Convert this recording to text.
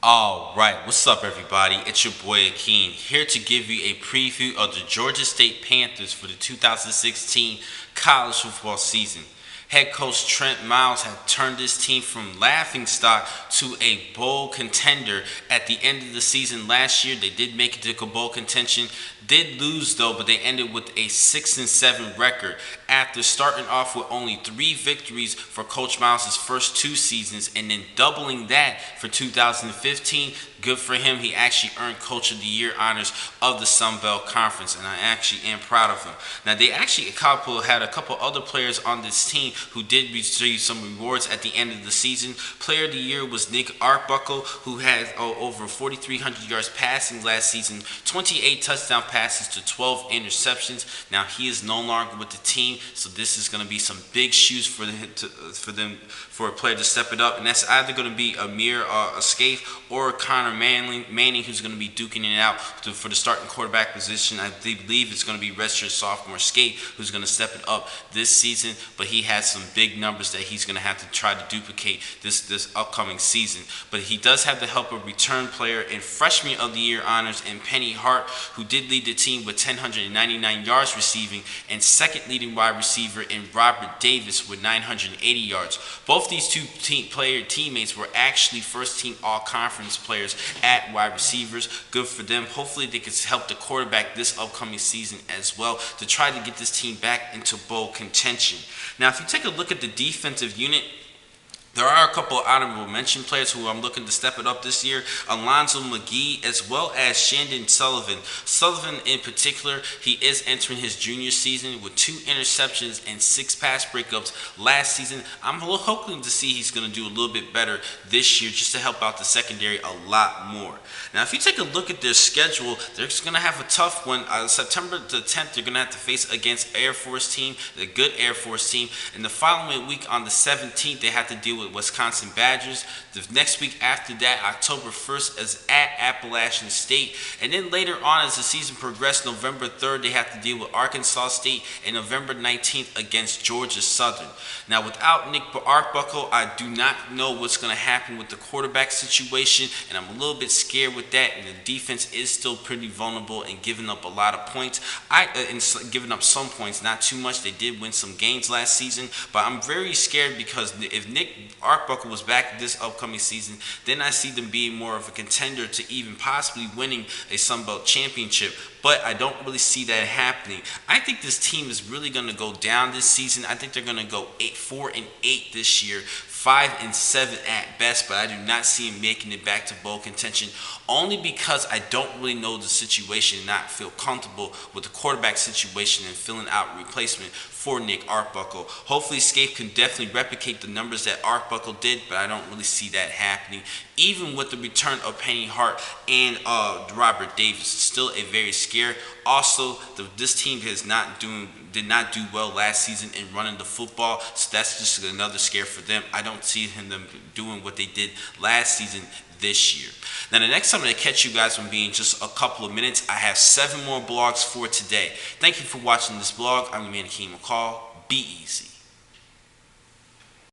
Alright, what's up everybody? It's your boy Akeem here to give you a preview of the Georgia State Panthers for the 2016 college football season. Head coach Trent Miles had turned this team from laughingstock to a bowl contender at the end of the season last year. They did make it to bowl contention, did lose though, but they ended with a 6-7 record after starting off with only 3 victories for Coach Miles' first 2 seasons and then doubling that for 2015. Good for him. He actually earned Coach of the Year honors of the Sun Belt Conference, and I actually am proud of him. Now, they actually had a couple other players on this team who did receive some rewards at the end of the season. Player of the Year was Nick Arbuckle, who had over 4,300 yards passing last season, 28 touchdown passes to 12 interceptions. Now, he is no longer with the team, so this is going to be some big shoes for a player to step it up, and that's either going to be Amir Escape or Connor Manning, who's going to be duking it out for the starting quarterback position. I believe it's going to be redshirt sophomore Escape who's going to step it up this season, but he has some big numbers that he's going to have to try to duplicate this upcoming season. But he does have the help of return player and freshman of the year honors in Penny Hart, who did lead the team with 1,099 yards receiving, and second leading wide receiver in Robert Davis with 980 yards. Both these two teammates were actually first team all-conference players at wide receivers. Good for them. Hopefully they can help the quarterback this upcoming season as well to try to get this team back into bowl contention. Now, if you take a look at the defensive unit, there are a couple of honorable mention players who I'm looking to step it up this year. Alonzo McGee as well as Shandon Sullivan. Sullivan in particular, he is entering his junior season with 2 interceptions and 6 pass breakups last season. I'm hoping to see he's going to do a little bit better this year just to help out the secondary a lot more. Now, if you take a look at their schedule, they're going to have a tough one. September the 10th, they're going to have to face against Air Force team, the good Air Force team. And the following week on the 17th, they have to deal with Wisconsin Badgers. The next week after that, October 1st, is at Appalachian State. And then later on, as the season progressed, November 3rd, they have to deal with Arkansas State, and November 19th against Georgia Southern. Now, without Nick Arbuckle, I do not know what's going to happen with the quarterback situation, and I'm a little bit scared with that. And the defense is still pretty vulnerable and giving up a lot of points. And giving up some points, not too much. They did win some games last season, but I'm very scared because if Nick Arbuckle was back this upcoming season, then I see them being more of a contender to even possibly winning a Sun Belt championship. But I don't really see that happening. I think this team is really going to go down this season. I think they're going to go 4-8 this year. 5-7 at best, but I do not see him making it back to bowl contention, only because I don't really know the situation and not feel comfortable with the quarterback situation and filling out replacement for Nick Arbuckle. Hopefully Escape can definitely replicate the numbers that Arbuckle did, but I don't really see that happening. Even with the return of Penny Hart and Robert Davis, it's still a very scare. Also, this team did not do well last season in running the football, so that's just another scare for them. I don't see them doing what they did last season this year. Now, the next time I'm going to catch you guys will be in just a couple of minutes. I have 7 more blogs for today. Thank you for watching this blog. I'm your man, Akeem McCall. Be easy.